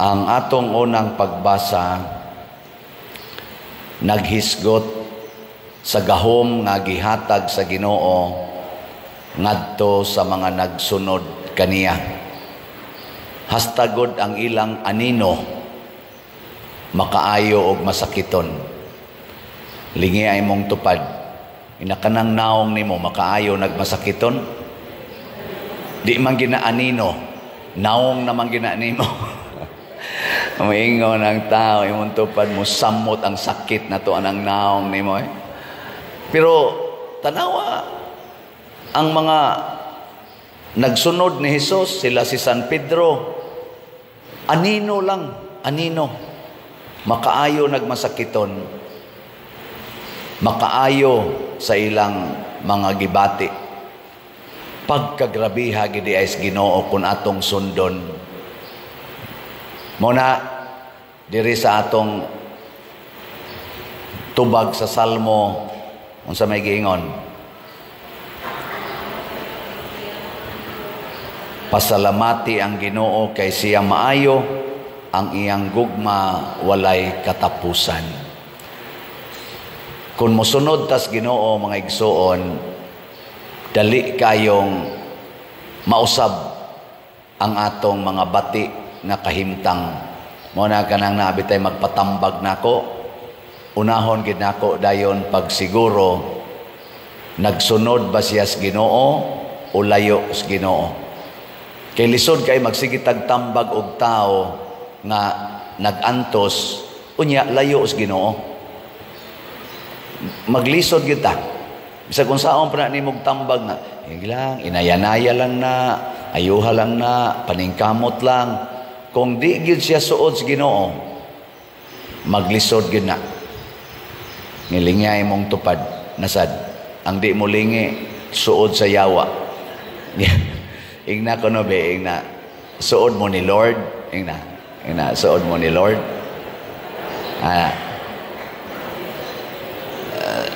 Ang atong unang pagbasa naghisgot sa gahom nga gihatag sa Ginoo ngadto sa mga nagsunod kaniya. Hastagod ang ilang anino makaayo og masakiton. Lingi ay mong tupad. Inakanang naong nimo makaayo nagmasakiton. Di man ginaanino, naong naman ginanimo. Maingon ang tao, imong tupad mo samot ang sakit na to anang naong nimo. Pero tanawa ang mga nagsunod ni Jesus, sila si San Pedro, anino lang, anino. Makaayo nagmasakiton. Makaayo sa ilang mga gibati. Pagkagrabiha gidi ay Ginoo kun atong sundon. Muna diri sa atong tubag sa Salmo unsa may giingon? Pasalamati ang Ginoo kay siya maayo, ang iyang gugma walay katapusan. Kung mosunod tas Ginoo mga igsoon, dali kayong mausab ang atong mga bati nga kahimtang. Muna kanang naabitay magpatambag nako, unahon gid nako dayon pagsiguro nagsunod ba siya sa Ginoo o layo sa Ginoo. Kay lisod kay magsigitag tambag og tao nga nagantos unya layo sa Ginoo. Maglisod kita. Bisag kung saon pa na nimog tambag na, lang, inayanaya lang na, ayuha lang na, paningkamot lang. Kung di gid siya suod sa Ginoo, maglisod gid na. Ngilingay mong tupad, nasad. Ang di mo lingi, suod sa yawa. Ingna ko no be, ingna, suod mo ni Lord, ingna, suod mo ni Lord.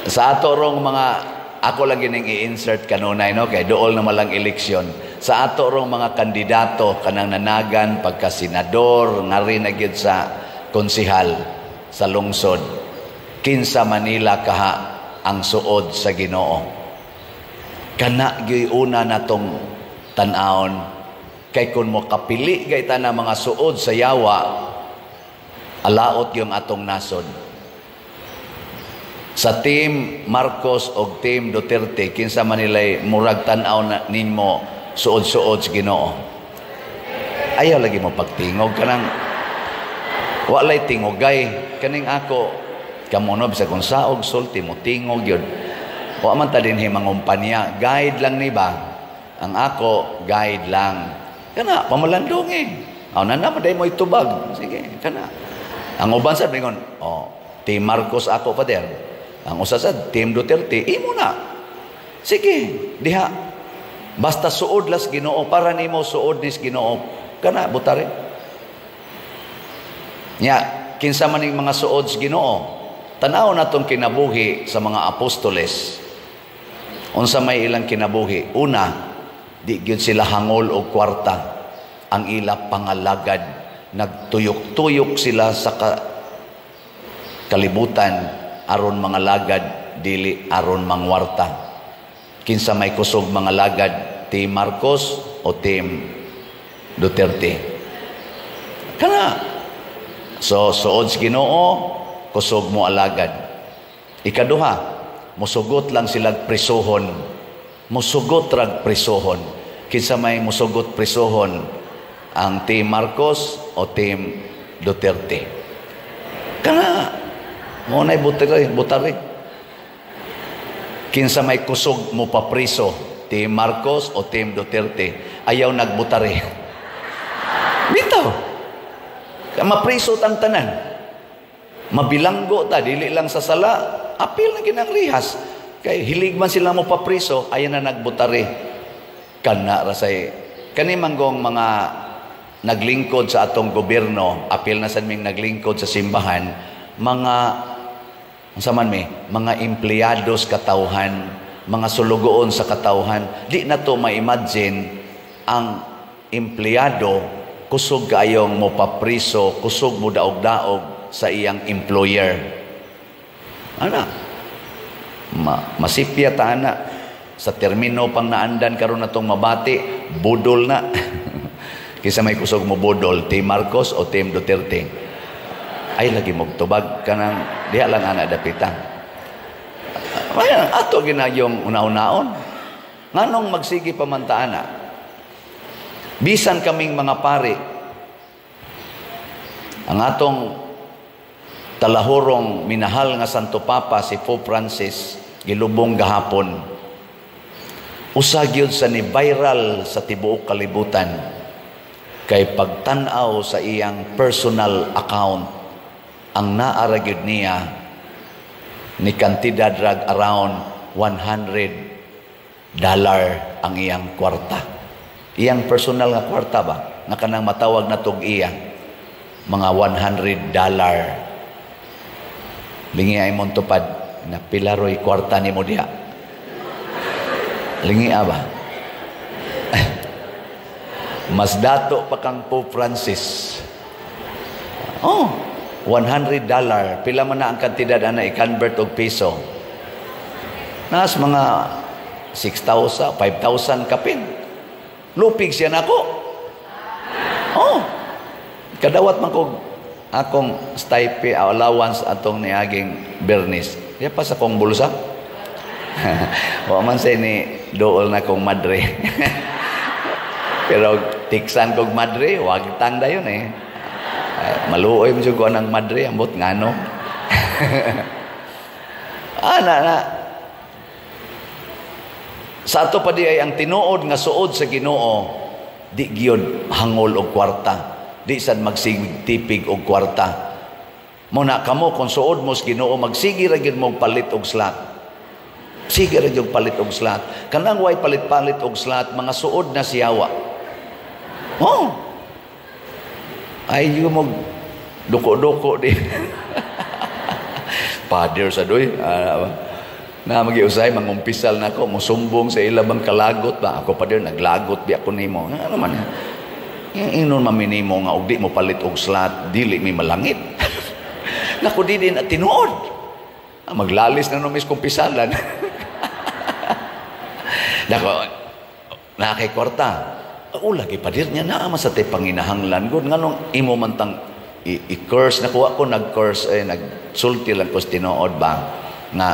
Sa ato rong mga, ako lagi nang i-insert kanunay, no? Kaya dool na malang eleksyon. Sa ato rong mga kandidato, kanang nanagan, pagka-senador, nga rin na gyud sa konsihal, sa lungsod, kinsa Manila kaha ang suod sa Ginoo. Kana gyud una natong tan-aon, kay kun mo kapili gayta na mga suod sa yawa, alaot yung atong nasod. Sa Team Marcos o Team Duterte, kinsa man nila'y murag tanaw na ninyo suod-suod sa Ginoo. Ayaw lagi mo pagtingog kanang walay tingogay kaning ako kamuno bisag kung saog sulti mo tingog yun. Wa man ta dinhi mangumpanya, guide lang ni ba? Ang ako guide lang. Kana pamalandong Aw na maday mo itubag. Sige, kana. Ang uban sa bingon, Team Marcos ako pa der. Ang usasad, Team Duterte, imo na. Sige, diha. Basta suod las Ginoo, para nimo suod nis Ginoo. Kana, butari. Nya, kinsa man mga suod sa Ginoo, tanaw na itong kinabuhi sa mga apostoles. Unsa may ilang kinabuhi. Una, di gyud sila hangol o kwarta. Ang ila pangalagad. Nagtuyok-tuyok sila sa kalibutan aron mga lagad dili aron mangwarta. Kinsa may kusog mga lagad, Team Marcos o Team Duterte. Kana. So suod sa Ginoo, kusog mo alagad. Ikaduha, musugot lang sila prisohon. Musugot rag prisohon. Kinsa may musugot prisohon, ang Team Marcos o Team Duterte. Kana. Mo na'y butari. Kinsa may kusog mo papriso, Team Marcos o Team Duterte, ayaw nagbutari. Bitaw. Mapriso tang tanan. Mabilanggo ta, dili lang sa sala, apil na ginang rihas. Kay hilig man sila mo papriso, ayaw na nagbutari. Kana rasay. Kani manggong mga naglingkod sa atong gobyerno, apil na sa ming naglingkod sa simbahan, mga empleyados katawhan, mga sulugoon sa katawhan. Di na to ma-imagine ang empleyado kusog kaayong mo papriso, kusog mo daog-daog sa iyang employer. Ana, masipya ta ana. Sa termino pang naandan karon natong mabati, budol na. Kisa may kusog mo budol, Team Marcos o Team Duterte. Ay lagi magtubag kanang diha lang ana dapita. Ayan, ato ginayong una-unaon. Nganong magsigi pamantaana? Bisan kaming mga pari, ang atong talahurong minahal nga Santo Papa si Pope Francis gilubong gahapon. Usa gyud sa ni viral sa tibuok kalibutan kay pagtan-aw sa iyang personal account ang naara gyud niya ni kantidad rag around $100 ang iyang kwarta. Iyang personal nga kwarta ba? Nga kanang matawag na tug iya mga $100. Lingi ay mong tupad na pilaroy kwarta ni mo diha. Lingi ba? Mas dato pa kang Pope Francis. Oh, $100. Pila man na ang kantidad na i-convert og piso. Nas mga 6,000, 5,000 kapin. Lupig siya na ako. Oh, kadawat man kog akong stipend allowance atong niaging Bernis. Diya pa sa kong bulsa. Wa man say ni dool na kong madre. Pero tiksan kog madre, wag tang dayon eh. Maluoy mo ko ng madre, ambot ngano. Na. Sa ato pa di ay ang tinuod nga suod sa Ginoo, di gyud hangol og kwarta. Di sad magsigtipig og kwarta. Muna kamo kung suod mo sa Ginoo, magsigi ra gyud mo palit og slot. Sige ra gyud palit og slot. Kanang way palit-palit og slot, mga suod na siyawa. Oh. Ay yung mo duko-duko di. Pader sa doy. Na magiusay mangumpisal na ako, musumbong sa ilabang kalagot ba? Ako pa din naglagot bi ako nimo. Ano man? Inon maminimo nga og di mo palit og slot, dili mi malangit. Nako di din at tinuod. Maglalis na no mis kumpisalan. Nako na kay kwarta. Lagi padir niya na sa tay panginahanglan gud nganong imo man tang i-curse nakuha ko nag-curse nagsulti lang ko tinuod ba nga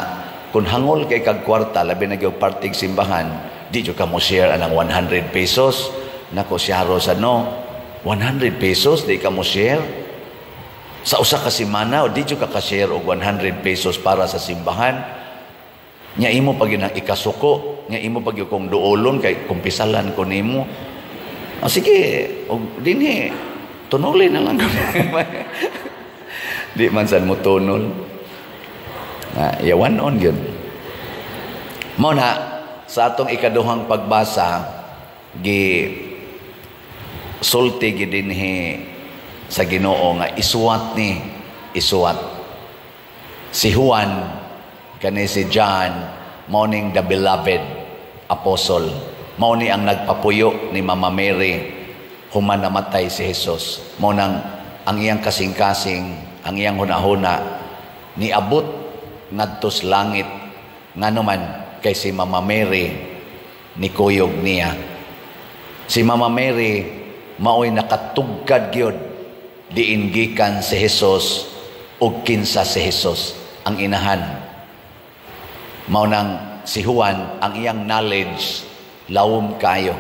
kung hangol kay kag kwarta labi na gyud partig simbahan di jud ka mo share anang 100 pesos nako siyaro sa no 100 pesos di ka mo share sa usa ka semana o di jud ka ka-share og 100 pesos para sa simbahan nya imo pag yun ang ikasuko nya imo pag yun kong duolon kay kumpisalan ko nimo. Sige, dinhi tunuli na lang. Di man san mo tunol. Yawan on yun. Muna, sa atong ikaduhang pagbasa, sulti dinhi sa Ginoo nga isuwat ni isuwat. Si Juan, kani si John, morning the beloved apostle. Mao ni ang nagpapuyo ni Mama Mary human namatay si Jesus. Mao nang ang iyang kasing-kasing, ang iyang hunahuna niabot ngadtos langit nganuman kay si Mama Mary ni kuyog niya. Si Mama Mary mao'y nakatugkad gyud diin gikan si Jesus ug kinsa si Jesus ang inahan. Mao nang si Juan ang iyang knowledge lawom kayo.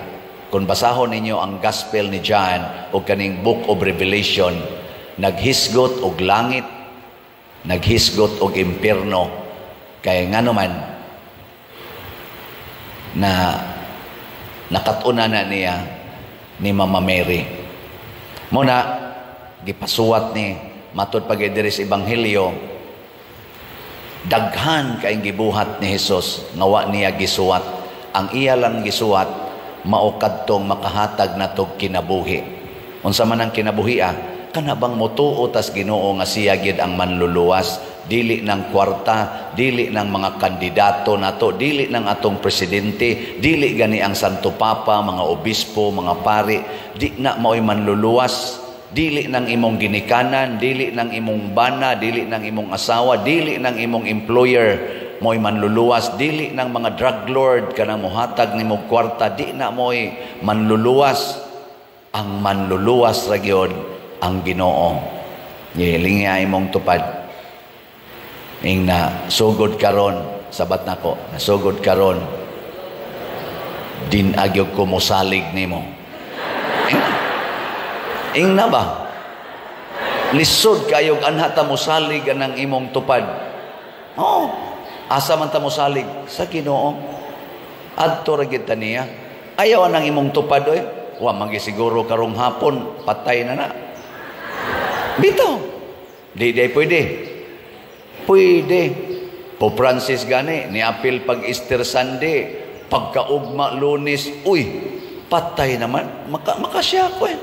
Kung basahon ninyo ang Gospel ni John o kaning Book of Revelation, naghisgot og langit, naghisgot og impierno. Kaya nga naman, na nakatuna na niya ni Mama Mary. Muna, gipasuwat ni, matod pag-idiri sa Ebanghelyo, daghan kaing gibuhat ni Jesus, ngawa niya gisuwat. Ang iya lang gisuwat mao kadtong makahatag natog kinabuhi. Unsa man ang kinabuhi kana bang motuo tas Ginoo nga siya gid ang manluluwas dili ng kwarta, dili ng mga kandidato nato, dili ng atong presidente, dili gani ang Santo Papa, mga obispo, mga pari, di na mao'y manluluwas, dili ng imong ginikanan, dili ng imong bana, dili ng imong asawa, dili ng imong employer mo'y manluluwas, dili ng mga drug lord kanang mohatag nimong kwarta, di na mo'y manluluwas. Ang manluluwas ra gyud ang Ginoo. Hiling niya imong tupad. Ing na sugod karon, sabat nako, nasugod karon, din agyog ko mosalig nimo. Ing na ba? Lisod kayog anha ta mosalig anang imong tupad. Oo. Asa man ta mosalig sa Ginoo. Adto ra gid niya. Ayaw nang imong tupad oy. Wa man siguro karong hapon patay na na. Bitaw. Di pwede. Pwede. Pope Francis gani ni apil pag Easter Sunday, pagkaugma Lunes, uy, patay naman. Makasya ko eh.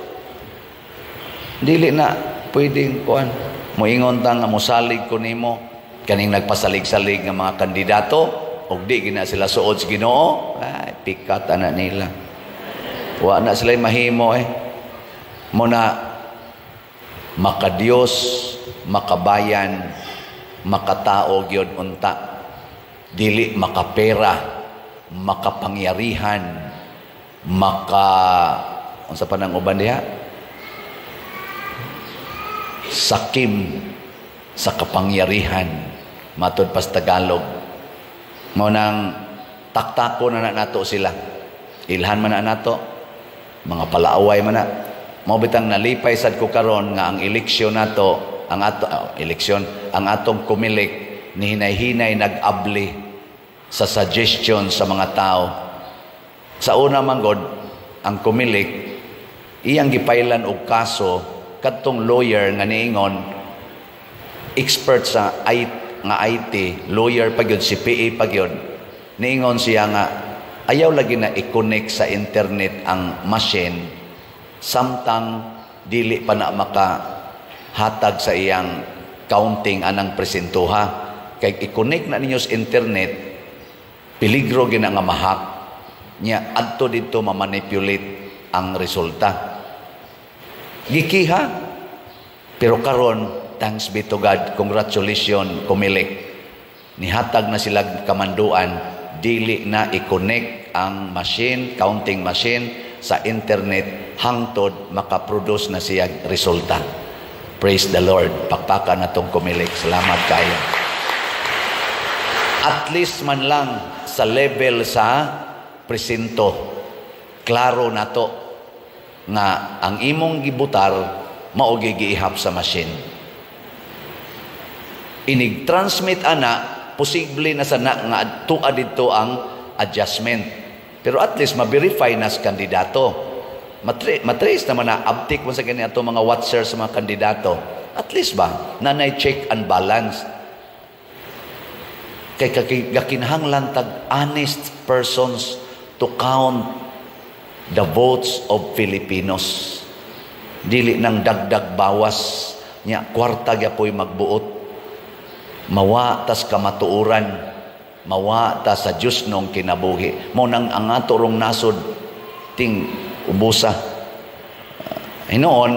Dili na pwedeng kuan. Moingon ta nga mosalig ko nimo. Kaning nagpasalig-salig ng mga kandidato, og di gina sila suod sa Ginoo, ay pikat ana nila. Wa na sila mahimo eh. Muna makadiyos, makabayan, makatao gyud unta. Dili makapera, makapangyarihan, unsa pa nang uban diha? Sakim sa kapangyarihan. Matod pas Tagalog. Mo nang taktako na nato sila. Ilhan man na nato. Mga palaaway man na. Mo bitang nalipay sad ko karon nga ang eleksyon nato, ang atong kumilik ni hinay-hinay nag-abli sa suggestion sa mga tao. Sa una man god, ang kumilik iyang gipailan og kaso kadtong lawyer nga niingon expert sa IT, lawyer pa gyud, CPA pa gyud, niingon siya nga ayaw lagi na i-connect sa internet ang machine samtang dili pa na makahatag sa iyang counting anang presentuha. Kay i-connect na ninyo sa internet, peligro gina nga mahak nya adto dito mamanipulate ang resulta. Gikiha, pero karon thanks be to God, congratulations, kumilik. Nihatag na sila kamanduan, dili na i-connect ang machine, counting machine sa internet, hangtod makaproduce na siya resulta. Praise the Lord. Pakpakan na tong kumilik. Salamat kayo. At least man lang sa level sa presinto, klaro na to nga ang imong gibutar mao giihap sa machine. Inig-transmit ana, posible na sana nga tuwa dito ang adjustment. Pero at least ma-verify na sa kandidato. Matrace naman na uptick mo sa ganito mga watchers sa mga kandidato. At least ba, nanay check and balance. Kay gakinahanglan tag honest persons to count the votes of Filipinos. Dili nang dagdag bawas nya kwarta gyapoy magbuot. Mawa tas kamatuuran, mawa tas sa Diyos nung kinabuhi. Mo nang ang ato rong nasod ting ubusa. Hinoon,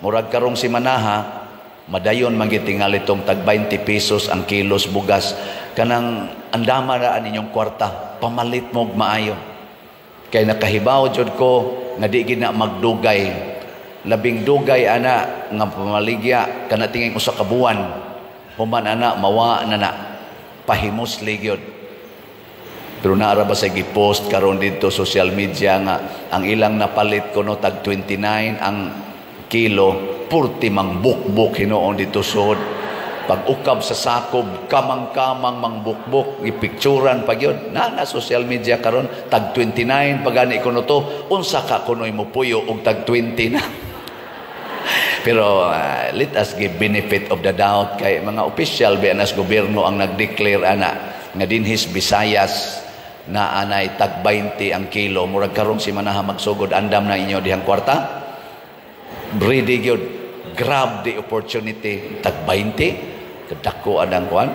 murag karong si Manaha, madayon magitingal itong tag 20 pesos ang kilos bugas. Kanang andama na ninyong kwarta, pamalit mo maayo. Kay nakahibaw jud ko nga di gina magdugay. Labing dugay ana nga pamaligya kana tingin usa ka buwan. Human ana mawa na pahimusli gyud. Pero naara ba sa gipost karon dito social media nga ang ilang napalit kuno tag 29 ang kilo, purti mang bukbuk hinoon dito sud. Pag ukab sa sakob, kamang-kamang mang bukbuk, ipikturan pa gyud. Na social media karon tag 29 pagani kuno to, unsa ka kunoy mo puyo og tag 20 na. Pero let us give benefit of the doubt kay mga official bianas gobyerno ang nag-declare ana nga dinhis Visayas na anay tag 20 ang kilo. Murag karong si Manaha magsugod andam na inyo dihang kwarta. Ready gyud, grab the opportunity tag 20 Kadako adang kuan.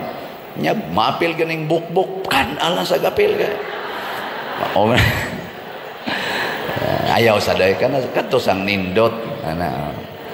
Nya maapil ganing bukbuk kan ala sa gapil ka. O ayaw sa day kana kadto sang nindot ana.